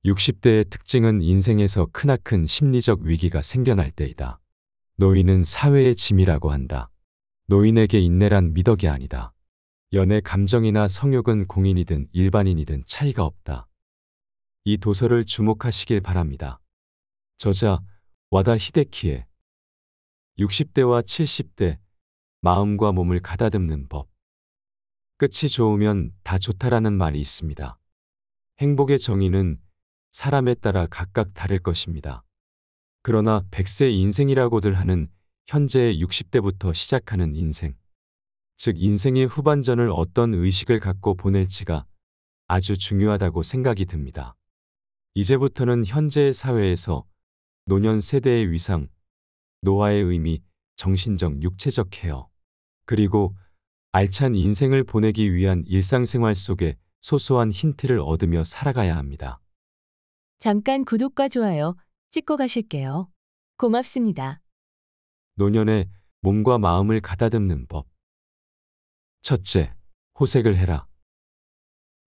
60대의 특징은 인생에서 크나큰 심리적 위기가 생겨날 때이다. 노인은 사회의 짐이라고 한다. 노인에게 인내란 미덕이 아니다. 연애 감정이나 성욕은 공인이든 일반인이든 차이가 없다. 이 도서를 주목하시길 바랍니다. 저자 와다 히데키에 60대와 70대 마음과 몸을 가다듬는 법. 끝이 좋으면 다 좋다라는 말이 있습니다. 행복의 정의는 사람에 따라 각각 다를 것입니다. 그러나 100세 인생이라고들 하는 현재의 60대부터 시작하는 인생, 즉 인생의 후반전을 어떤 의식을 갖고 보낼지가 아주 중요하다고 생각이 듭니다. 이제부터는 현재의 사회에서 노년 세대의 위상, 노화의 의미, 정신적, 육체적 케어, 그리고 알찬 인생을 보내기 위한 일상생활 속에 소소한 힌트를 얻으며 살아가야 합니다. 잠깐 구독과 좋아요 찍고 가실게요. 고맙습니다. 노년에 몸과 마음을 가다듬는 법. 첫째, 호색을 해라.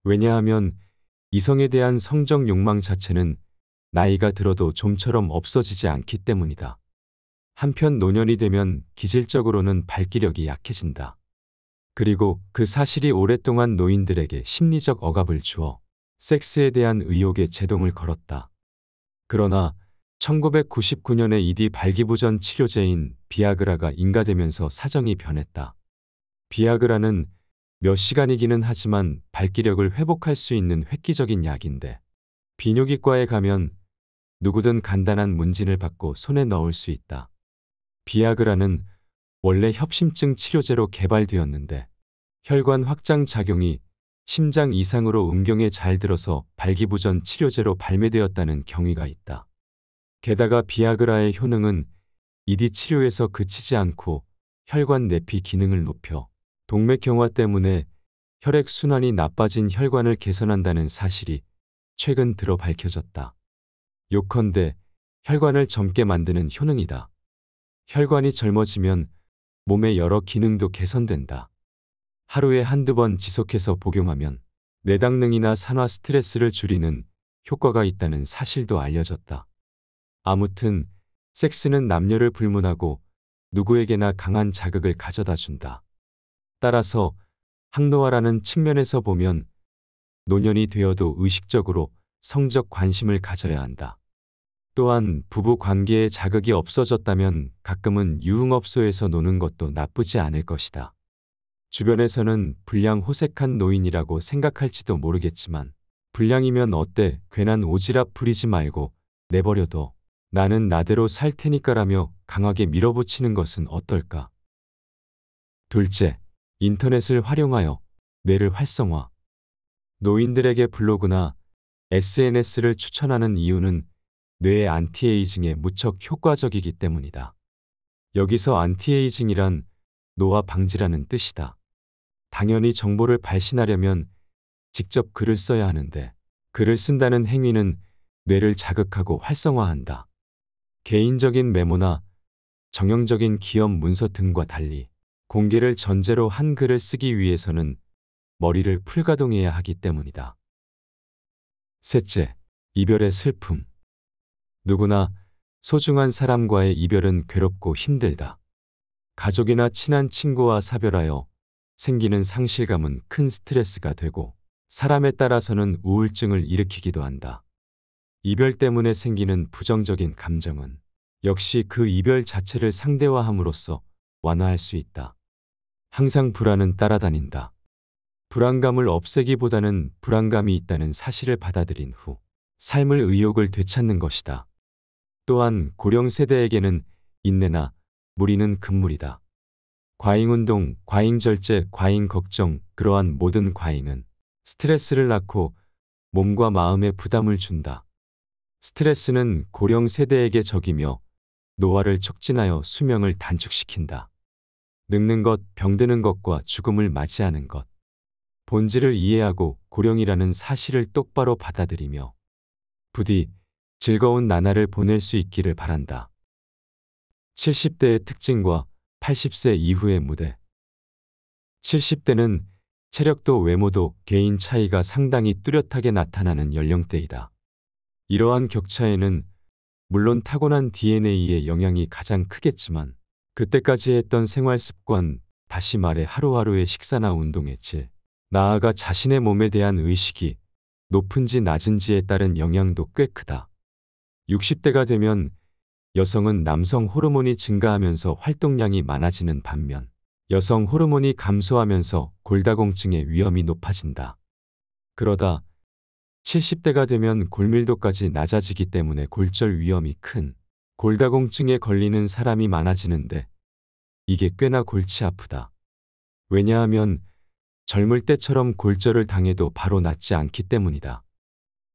왜냐하면 이성에 대한 성적 욕망 자체는 나이가 들어도 좀처럼 없어지지 않기 때문이다. 한편 노년이 되면 기질적으로는 발기력이 약해진다. 그리고 그 사실이 오랫동안 노인들에게 심리적 억압을 주어 섹스에 대한 의욕에 제동을 걸었다. 그러나 1999년에 이디 발기부전 치료제인 비아그라가 인가되면서 사정이 변했다. 비아그라는 몇 시간이기는 하지만 발기력을 회복할 수 있는 획기적인 약인데 비뇨기과에 가면 누구든 간단한 문진을 받고 손에 넣을 수 있다. 비아그라는 원래 협심증 치료제로 개발되었는데 혈관 확장 작용이 심장 이상으로 음경에 잘 들어서 발기부전 치료제로 발매되었다는 경위가 있다. 게다가 비아그라의 효능은 이디 치료에서 그치지 않고 혈관 내피 기능을 높여 동맥경화 때문에 혈액순환이 나빠진 혈관을 개선한다는 사실이 최근 들어 밝혀졌다. 요컨대 혈관을 젊게 만드는 효능이다. 혈관이 젊어지면 몸의 여러 기능도 개선된다. 하루에 한두 번 지속해서 복용하면 내당능이나 산화 스트레스를 줄이는 효과가 있다는 사실도 알려졌다. 아무튼 섹스는 남녀를 불문하고 누구에게나 강한 자극을 가져다 준다. 따라서 항노화라는 측면에서 보면 노년이 되어도 의식적으로 성적 관심을 가져야 한다. 또한 부부 관계에 자극이 없어졌다면 가끔은 유흥업소에서 노는 것도 나쁘지 않을 것이다. 주변에서는 불량 호색한 노인이라고 생각할지도 모르겠지만 불량이면 어때 괜한 오지랖 부리지 말고 내버려둬. 나는 나대로 살 테니까라며 강하게 밀어붙이는 것은 어떨까? 둘째, 인터넷을 활용하여 뇌를 활성화. 노인들에게 블로그나 SNS를 추천하는 이유는 뇌의 안티에이징에 무척 효과적이기 때문이다. 여기서 안티에이징이란 노화 방지라는 뜻이다. 당연히 정보를 발신하려면 직접 글을 써야 하는데 글을 쓴다는 행위는 뇌를 자극하고 활성화한다. 개인적인 메모나 정형적인 기업 문서 등과 달리 공개를 전제로 한 글을 쓰기 위해서는 머리를 풀가동해야 하기 때문이다. 셋째, 이별의 슬픔. 누구나 소중한 사람과의 이별은 괴롭고 힘들다. 가족이나 친한 친구와 사별하여 생기는 상실감은 큰 스트레스가 되고 사람에 따라서는 우울증을 일으키기도 한다. 이별 때문에 생기는 부정적인 감정은 역시 그 이별 자체를 상대화함으로써 완화할 수 있다. 항상 불안은 따라다닌다. 불안감을 없애기보다는 불안감이 있다는 사실을 받아들인 후 삶을 의욕을 되찾는 것이다. 또한 고령 세대에게는 인내나 무리는 금물이다. 과잉운동, 과잉절제, 과잉걱정, 그러한 모든 과잉은 스트레스를 낳고 몸과 마음에 부담을 준다. 스트레스는 고령 세대에게 적이며 노화를 촉진하여 수명을 단축시킨다. 늙는 것, 병드는 것과 죽음을 맞이하는 것. 본질을 이해하고 고령이라는 사실을 똑바로 받아들이며 부디 즐거운 나날을 보낼 수 있기를 바란다. 70대의 특징과 80세 이후의 무대. 70대는 체력도 외모도 개인 차이가 상당히 뚜렷하게 나타나는 연령대이다. 이러한 격차에는 물론 타고난 DNA의 영향이 가장 크겠지만 그때까지 했던 생활 습관, 다시 말해 하루하루의 식사나 운동의 질, 나아가 자신의 몸에 대한 의식이 높은지 낮은지에 따른 영향도 꽤 크다. 60대가 되면 여성은 남성 호르몬이 증가하면서 활동량이 많아지는 반면 여성 호르몬이 감소하면서 골다공증의 위험이 높아진다. 그러다 70대가 되면 골밀도까지 낮아지기 때문에 골절 위험이 큰 골다공증에 걸리는 사람이 많아지는데 이게 꽤나 골치 아프다. 왜냐하면 젊을 때처럼 골절을 당해도 바로 낫지 않기 때문이다.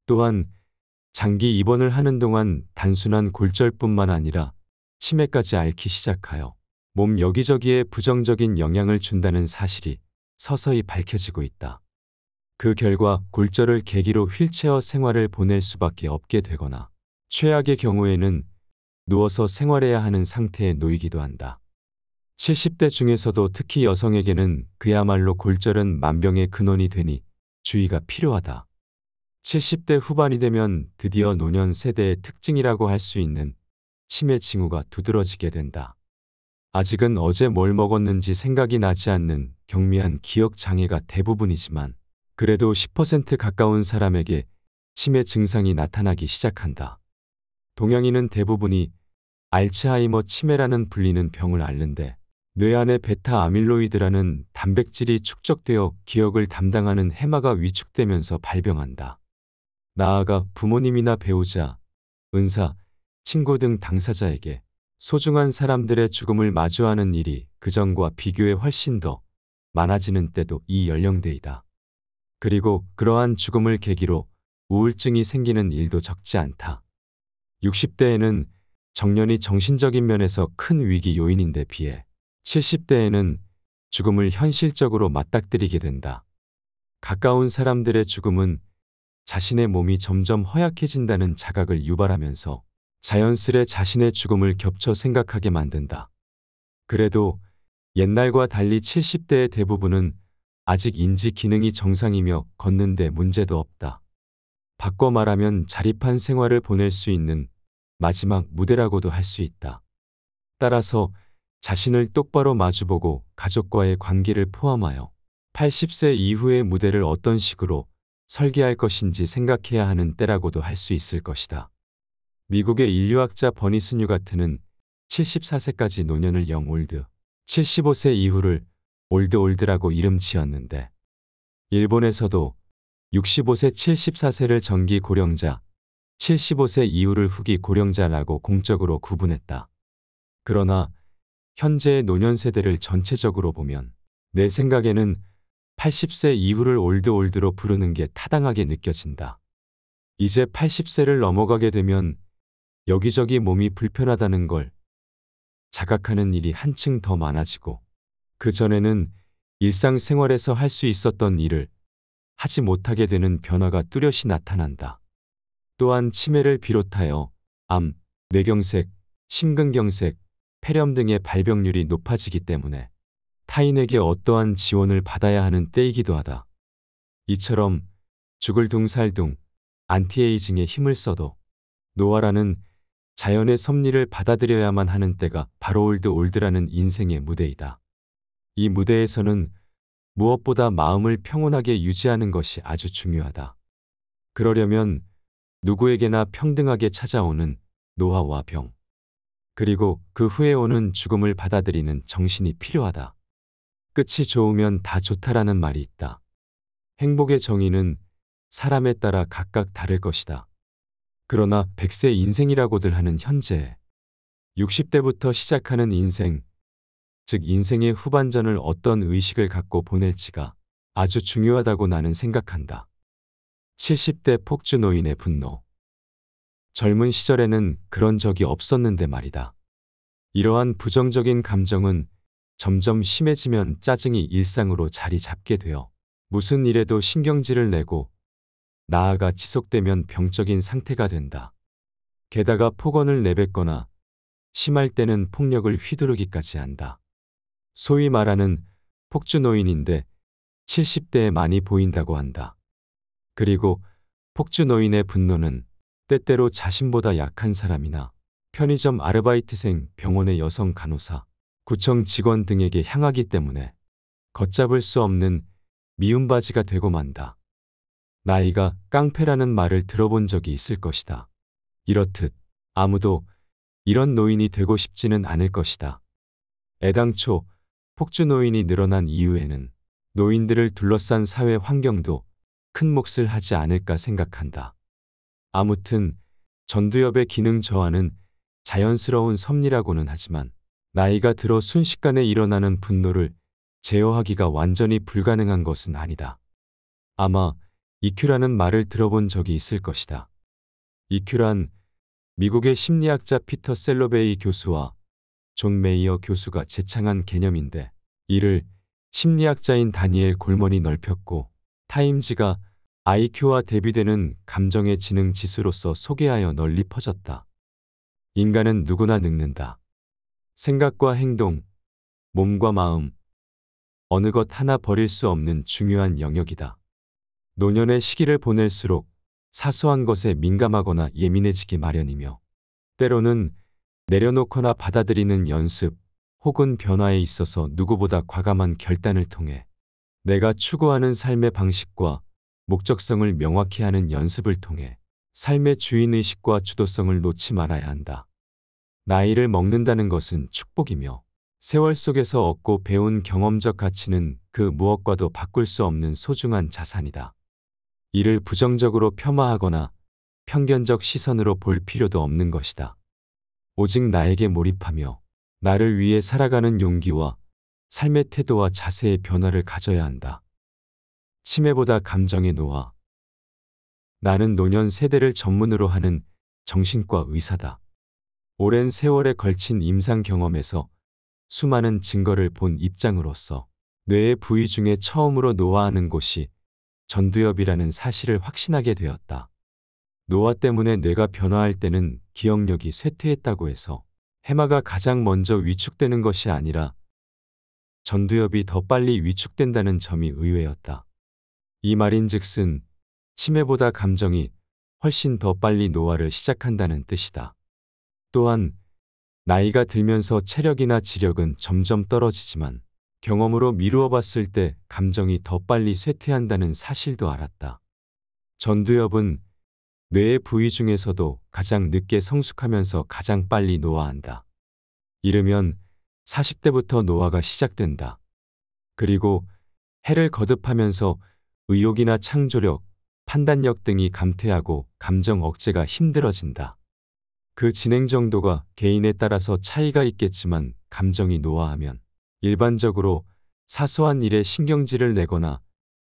또한 장기 입원을 하는 동안 단순한 골절뿐만 아니라 치매까지 앓기 시작하여 몸 여기저기에 부정적인 영향을 준다는 사실이 서서히 밝혀지고 있다. 그 결과 골절을 계기로 휠체어 생활을 보낼 수밖에 없게 되거나 최악의 경우에는 누워서 생활해야 하는 상태에 놓이기도 한다. 70대 중에서도 특히 여성에게는 그야말로 골절은 만병의 근원이 되니 주의가 필요하다. 70대 후반이 되면 드디어 노년 세대의 특징이라고 할 수 있는 치매 징후가 두드러지게 된다. 아직은 어제 뭘 먹었는지 생각이 나지 않는 경미한 기억 장애가 대부분이지만 그래도 10% 가까운 사람에게 치매 증상이 나타나기 시작한다. 동양인은 대부분이 알츠하이머 치매라는 불리는 병을 앓는데 뇌 안에 베타 아밀로이드라는 단백질이 축적되어 기억을 담당하는 해마가 위축되면서 발병한다. 나아가 부모님이나 배우자, 은사, 친구 등 당사자에게 소중한 사람들의 죽음을 마주하는 일이 그전과 비교해 훨씬 더 많아지는 때도 이 연령대이다. 그리고 그러한 죽음을 계기로 우울증이 생기는 일도 적지 않다. 60대에는 정년이 정신적인 면에서 큰 위기 요인인데 비해 70대에는 죽음을 현실적으로 맞닥뜨리게 된다. 가까운 사람들의 죽음은 자신의 몸이 점점 허약해진다는 자각을 유발하면서 자연스레 자신의 죽음을 겹쳐 생각하게 만든다. 그래도 옛날과 달리 70대의 대부분은 아직 인지 기능이 정상이며 걷는데 문제도 없다. 바꿔 말하면 자립한 생활을 보낼 수 있는 마지막 무대라고도 할 수 있다. 따라서 자신을 똑바로 마주보고 가족과의 관계를 포함하여 80세 이후의 무대를 어떤 식으로 설계할 것인지 생각해야 하는 때라고도 할 수 있을 것이다. 미국의 인류학자 버니 스뉴가트는 74세까지 노년을 영올드, 75세 이후를 올드라고 이름 지었는데 일본에서도 65세 74세를 정기 고령자, 75세 이후를 후기 고령자라고 공적으로 구분했다. 그러나 현재의 노년 세대를 전체적으로 보면 내 생각에는 80세 이후를 올드로 부르는 게 타당하게 느껴진다. 이제 80세를 넘어가게 되면 여기저기 몸이 불편하다는 걸 자각하는 일이 한층 더 많아지고 그전에는 일상생활에서 할 수 있었던 일을 하지 못하게 되는 변화가 뚜렷이 나타난다. 또한 치매를 비롯하여 암, 뇌경색, 심근경색, 폐렴 등의 발병률이 높아지기 때문에 타인에게 어떠한 지원을 받아야 하는 때이기도 하다. 이처럼 죽을 둥살둥 안티에이징에 힘을 써도 노화라는 자연의 섭리를 받아들여야만 하는 때가 바로 올드라는 인생의 무대이다. 이 무대에서는 무엇보다 마음을 평온하게 유지하는 것이 아주 중요하다. 그러려면 누구에게나 평등하게 찾아오는 노화와 병, 그리고 그 후에 오는 죽음을 받아들이는 정신이 필요하다. 끝이 좋으면 다 좋다라는 말이 있다. 행복의 정의는 사람에 따라 각각 다를 것이다. 그러나 100세 인생이라고들 하는 현재 60대부터 시작하는 인생, 즉 인생의 후반전을 어떤 의식을 갖고 보낼지가 아주 중요하다고 나는 생각한다. 70대 폭주 노인의 분노. 젊은 시절에는 그런 적이 없었는데 말이다. 이러한 부정적인 감정은 점점 심해지면 짜증이 일상으로 자리 잡게 되어 무슨 일에도 신경질을 내고 나아가 지속되면 병적인 상태가 된다. 게다가 폭언을 내뱉거나 심할 때는 폭력을 휘두르기까지 한다. 소위 말하는 폭주 노인인데 70대에 많이 보인다고 한다. 그리고 폭주 노인의 분노는 때때로 자신보다 약한 사람이나 편의점 아르바이트생, 병원의 여성 간호사, 구청 직원 등에게 향하기 때문에 걷잡을 수 없는 미움바지가 되고 만다. 나이가 깡패라는 말을 들어본 적이 있을 것이다. 이렇듯 아무도 이런 노인이 되고 싶지는 않을 것이다. 애당초 폭주 노인이 늘어난 이유에는 노인들을 둘러싼 사회 환경도 큰 몫을 하지 않을까 생각한다. 아무튼 전두엽의 기능 저하는 자연스러운 섭리라고는 하지만 나이가 들어 순식간에 일어나는 분노를 제어하기가 완전히 불가능한 것은 아니다. 아마 EQ라는 말을 들어본 적이 있을 것이다. EQ란 미국의 심리학자 피터 셀러베이 교수와 존 메이어 교수가 제창한 개념인데 이를 심리학자인 다니엘 골먼이 넓혔고 타임지가 IQ와 대비되는 감정의 지능 지수로서 소개하여 널리 퍼졌다. 인간은 누구나 늙는다. 생각과 행동, 몸과 마음, 어느 것 하나 버릴 수 없는 중요한 영역이다. 노년의 시기를 보낼수록 사소한 것에 민감하거나 예민해지기 마련이며 때로는 내려놓거나 받아들이는 연습 혹은 변화에 있어서 누구보다 과감한 결단을 통해 내가 추구하는 삶의 방식과 목적성을 명확히 하는 연습을 통해 삶의 주인의식과 주도성을 놓지 말아야 한다. 나이를 먹는다는 것은 축복이며 세월 속에서 얻고 배운 경험적 가치는 그 무엇과도 바꿀 수 없는 소중한 자산이다. 이를 부정적으로 폄하하거나 편견적 시선으로 볼 필요도 없는 것이다. 오직 나에게 몰입하며 나를 위해 살아가는 용기와 삶의 태도와 자세의 변화를 가져야 한다. 치매보다 감정의 노화. 나는 노년 세대를 전문으로 하는 정신과 의사다. 오랜 세월에 걸친 임상 경험에서 수많은 증거를 본 입장으로서 뇌의 부위 중에 처음으로 노화하는 곳이 전두엽이라는 사실을 확신하게 되었다. 노화 때문에 뇌가 변화할 때는 기억력이 쇠퇴했다고 해서 해마가 가장 먼저 위축되는 것이 아니라 전두엽이 더 빨리 위축된다는 점이 의외였다. 이 말인즉슨 치매보다 감정이 훨씬 더 빨리 노화를 시작한다는 뜻이다. 또한 나이가 들면서 체력이나 지력은 점점 떨어지지만 경험으로 미루어 봤을 때 감정이 더 빨리 쇠퇴한다는 사실도 알았다. 전두엽은 뇌의 부위 중에서도 가장 늦게 성숙하면서 가장 빨리 노화한다. 이르면 40대부터 노화가 시작된다. 그리고 해를 거듭하면서 의욕이나 창조력, 판단력 등이 감퇴하고 감정 억제가 힘들어진다. 그 진행 정도가 개인에 따라서 차이가 있겠지만 감정이 노화하면 일반적으로 사소한 일에 신경질을 내거나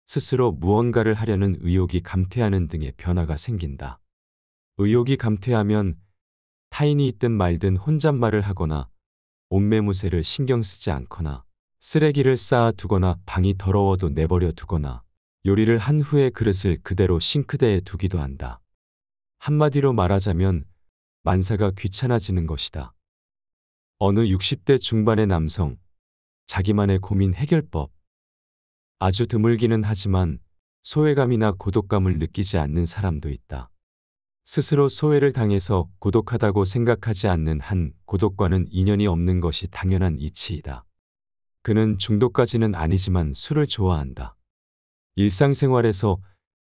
스스로 무언가를 하려는 의욕이 감퇴하는 등의 변화가 생긴다. 의욕이 감퇴하면 타인이 있든 말든 혼잣말을 하거나 옷매무새를 신경 쓰지 않거나 쓰레기를 쌓아두거나 방이 더러워도 내버려 두거나 요리를 한 후에 그릇을 그대로 싱크대에 두기도 한다. 한마디로 말하자면 만사가 귀찮아지는 것이다. 어느 60대 중반의 남성, 자기만의 고민 해결법. 아주 드물기는 하지만 소외감이나 고독감을 느끼지 않는 사람도 있다. 스스로 소외를 당해서 고독하다고 생각하지 않는 한 고독과는 인연이 없는 것이 당연한 이치이다. 그는 중독까지는 아니지만 술을 좋아한다. 일상생활에서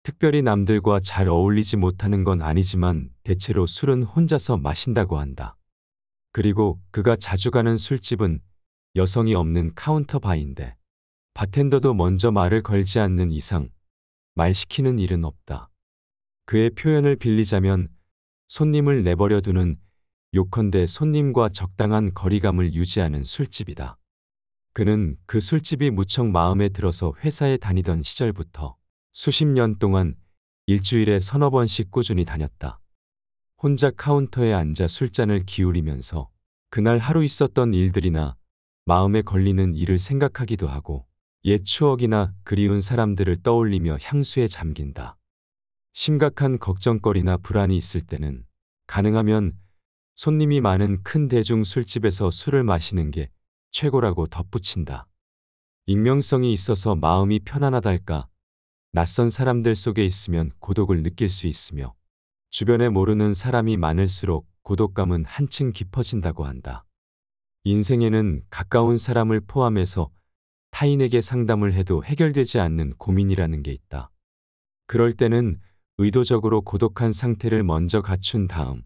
특별히 남들과 잘 어울리지 못하는 건 아니지만 대체로 술은 혼자서 마신다고 한다. 그리고 그가 자주 가는 술집은 여성이 없는 카운터바인데 바텐더도 먼저 말을 걸지 않는 이상 말 시키는 일은 없다. 그의 표현을 빌리자면 손님을 내버려 두는 요컨대 손님과 적당한 거리감을 유지하는 술집이다. 그는 그 술집이 무척 마음에 들어서 회사에 다니던 시절부터 수십 년 동안 일주일에 서너 번씩 꾸준히 다녔다. 혼자 카운터에 앉아 술잔을 기울이면서 그날 하루 있었던 일들이나 마음에 걸리는 일을 생각하기도 하고 옛 추억이나 그리운 사람들을 떠올리며 향수에 잠긴다. 심각한 걱정거리나 불안이 있을 때는 가능하면 손님이 많은 큰 대중 술집에서 술을 마시는 게 최고라고 덧붙인다. 익명성이 있어서 마음이 편안하달까, 낯선 사람들 속에 있으면 고독을 느낄 수 있으며 주변에 모르는 사람이 많을수록 고독감은 한층 깊어진다고 한다. 인생에는 가까운 사람을 포함해서 타인에게 상담을 해도 해결되지 않는 고민이라는 게 있다. 그럴 때는 의도적으로 고독한 상태를 먼저 갖춘 다음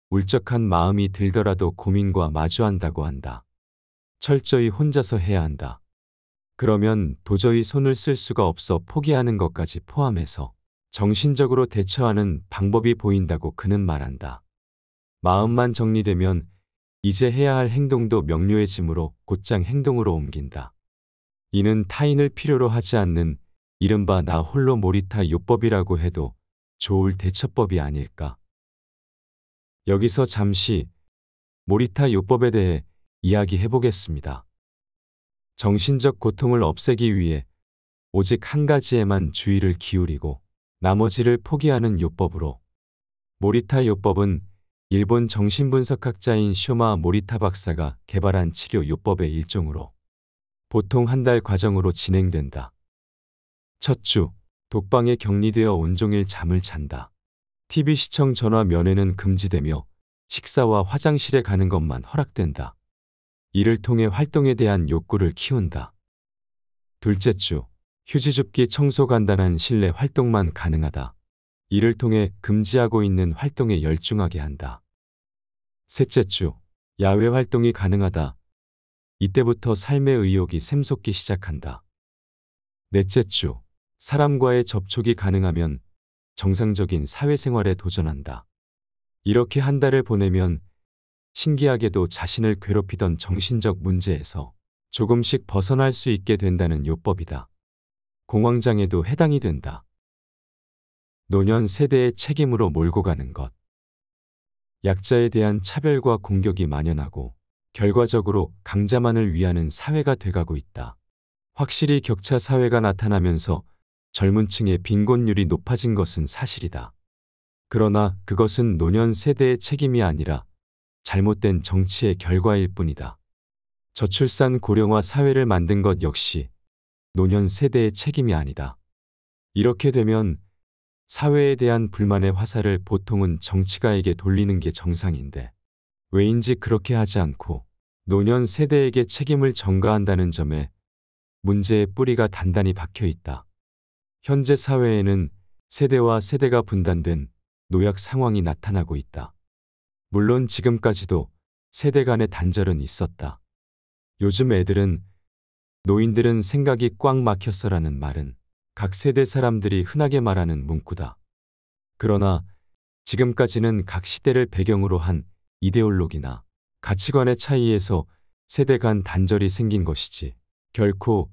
울적한 마음이 들더라도 고민과 마주한다고 한다. 철저히 혼자서 해야 한다. 그러면 도저히 손을 쓸 수가 없어 포기하는 것까지 포함해서 정신적으로 대처하는 방법이 보인다고 그는 말한다. 마음만 정리되면 이제 해야 할 행동도 명료해지므로 곧장 행동으로 옮긴다. 이는 타인을 필요로 하지 않는 이른바 나 홀로 모리타 요법이라고 해도 좋을 대처법이 아닐까. 여기서 잠시 모리타 요법에 대해 이야기해 보겠습니다. 정신적 고통을 없애기 위해 오직 한 가지에만 주의를 기울이고 나머지를 포기하는 요법으로. 모리타 요법은 일본 정신분석학자인 쇼마 모리타 박사가 개발한 치료 요법의 일종으로 보통 한 달 과정으로 진행된다. 첫 주, 독방에 격리되어 온종일 잠을 잔다. TV 시청 전화 면회는 금지되며 식사와 화장실에 가는 것만 허락된다. 이를 통해 활동에 대한 욕구를 키운다. 둘째 주, 휴지 줍기 청소 간단한 실내 활동만 가능하다. 이를 통해 금지하고 있는 활동에 열중하게 한다. 셋째 주, 야외 활동이 가능하다. 이때부터 삶의 의욕이 샘솟기 시작한다. 넷째 주, 사람과의 접촉이 가능하면 정상적인 사회생활에 도전한다. 이렇게 한 달을 보내면 신기하게도 자신을 괴롭히던 정신적 문제에서 조금씩 벗어날 수 있게 된다는 요법이다. 공황장애도 해당이 된다. 노년 세대의 책임으로 몰고 가는 것. 약자에 대한 차별과 공격이 만연하고 결과적으로 강자만을 위하는 사회가 돼가고 있다. 확실히 격차 사회가 나타나면서 젊은 층의 빈곤율이 높아진 것은 사실이다. 그러나 그것은 노년 세대의 책임이 아니라 잘못된 정치의 결과일 뿐이다. 저출산 고령화 사회를 만든 것 역시 노년 세대의 책임이 아니다. 이렇게 되면 사회에 대한 불만의 화살을 보통은 정치가에게 돌리는 게 정상인데 왜인지 그렇게 하지 않고 노년 세대에게 책임을 전가한다는 점에 문제의 뿌리가 단단히 박혀 있다. 현재 사회에는 세대와 세대가 분단된 노약 상황이 나타나고 있다. 물론 지금까지도 세대 간의 단절은 있었다. 요즘 애들은 노인들은 생각이 꽉 막혔어라는 말은 각 세대 사람들이 흔하게 말하는 문구다. 그러나 지금까지는 각 시대를 배경으로 한 이데올로기나 가치관의 차이에서 세대 간 단절이 생긴 것이지 결코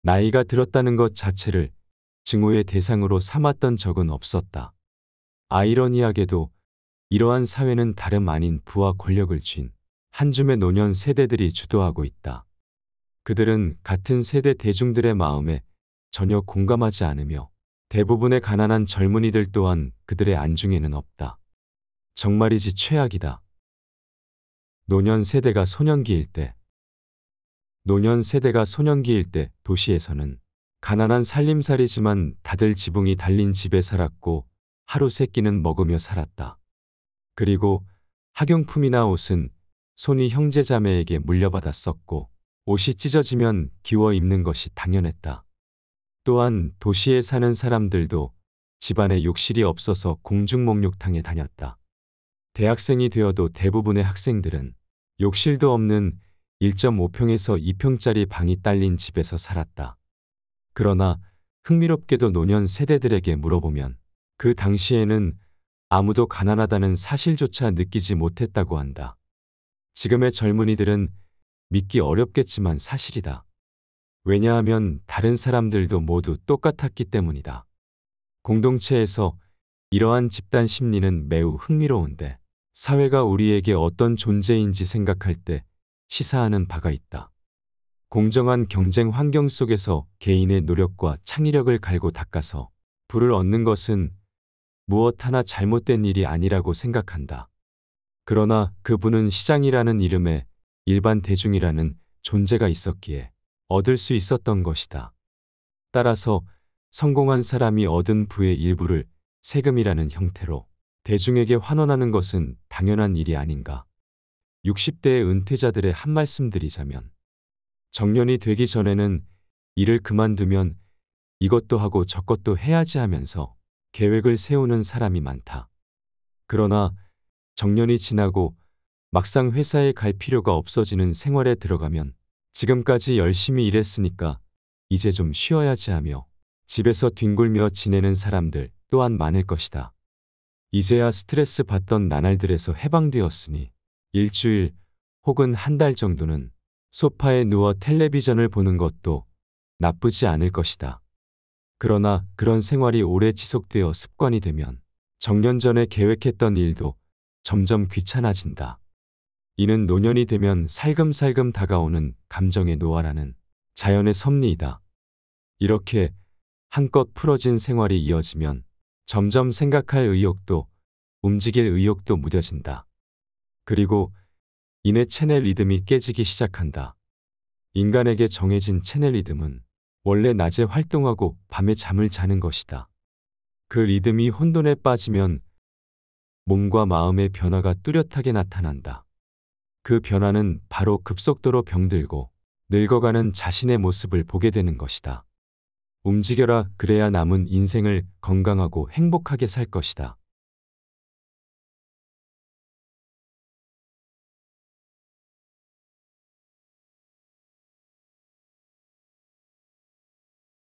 나이가 들었다는 것 자체를 증오의 대상으로 삼았던 적은 없었다. 아이러니하게도 이러한 사회는 다름 아닌 부와 권력을 쥔 한 줌의 노년 세대들이 주도하고 있다. 그들은 같은 세대 대중들의 마음에 전혀 공감하지 않으며 대부분의 가난한 젊은이들 또한 그들의 안중에는 없다. 정말이지 최악이다. 노년 세대가 소년기일 때. 노년 세대가 소년기일 때 도시에서는 가난한 살림살이지만 다들 지붕이 달린 집에 살았고 하루 세 끼는 먹으며 살았다. 그리고 학용품이나 옷은 손이 형제자매에게 물려받아 썼고 옷이 찢어지면 기워 입는 것이 당연했다. 또한 도시에 사는 사람들도 집안에 욕실이 없어서 공중목욕탕에 다녔다. 대학생이 되어도 대부분의 학생들은 욕실도 없는 1.5평에서 2평짜리 방이 딸린 집에서 살았다. 그러나 흥미롭게도 노년 세대들에게 물어보면 그 당시에는 아무도 가난하다는 사실조차 느끼지 못했다고 한다. 지금의 젊은이들은 믿기 어렵겠지만 사실이다. 왜냐하면 다른 사람들도 모두 똑같았기 때문이다. 공동체에서 이러한 집단 심리는 매우 흥미로운데 사회가 우리에게 어떤 존재인지 생각할 때 시사하는 바가 있다. 공정한 경쟁 환경 속에서 개인의 노력과 창의력을 갈고 닦아서 부를 얻는 것은 무엇 하나 잘못된 일이 아니라고 생각한다. 그러나 그 부는 시장이라는 이름에 일반 대중이라는 존재가 있었기에 얻을 수 있었던 것이다. 따라서 성공한 사람이 얻은 부의 일부를 세금이라는 형태로 대중에게 환원하는 것은 당연한 일이 아닌가. 60대의 은퇴자들의 한 말씀 드리자면 정년이 되기 전에는 일을 그만두면 이것도 하고 저것도 해야지 하면서 계획을 세우는 사람이 많다. 그러나 정년이 지나고 막상 회사에 갈 필요가 없어지는 생활에 들어가면 지금까지 열심히 일했으니까 이제 좀 쉬어야지 하며 집에서 뒹굴며 지내는 사람들 또한 많을 것이다. 이제야 스트레스 받던 나날들에서 해방되었으니 일주일 혹은 한 달 정도는 소파에 누워 텔레비전을 보는 것도 나쁘지 않을 것이다. 그러나 그런 생활이 오래 지속되어 습관이 되면 정년 전에 계획했던 일도 점점 귀찮아진다. 이는 노년이 되면 살금살금 다가오는 감정의 노화라는 자연의 섭리이다. 이렇게 한껏 풀어진 생활이 이어지면 점점 생각할 의욕도 움직일 의욕도 무뎌진다. 그리고 이내 체내 리듬이 깨지기 시작한다. 인간에게 정해진 체내 리듬은 원래 낮에 활동하고 밤에 잠을 자는 것이다. 그 리듬이 혼돈에 빠지면 몸과 마음의 변화가 뚜렷하게 나타난다. 그 변화는 바로 급속도로 병들고 늙어가는 자신의 모습을 보게 되는 것이다. 움직여라, 그래야 남은 인생을 건강하고 행복하게 살 것이다.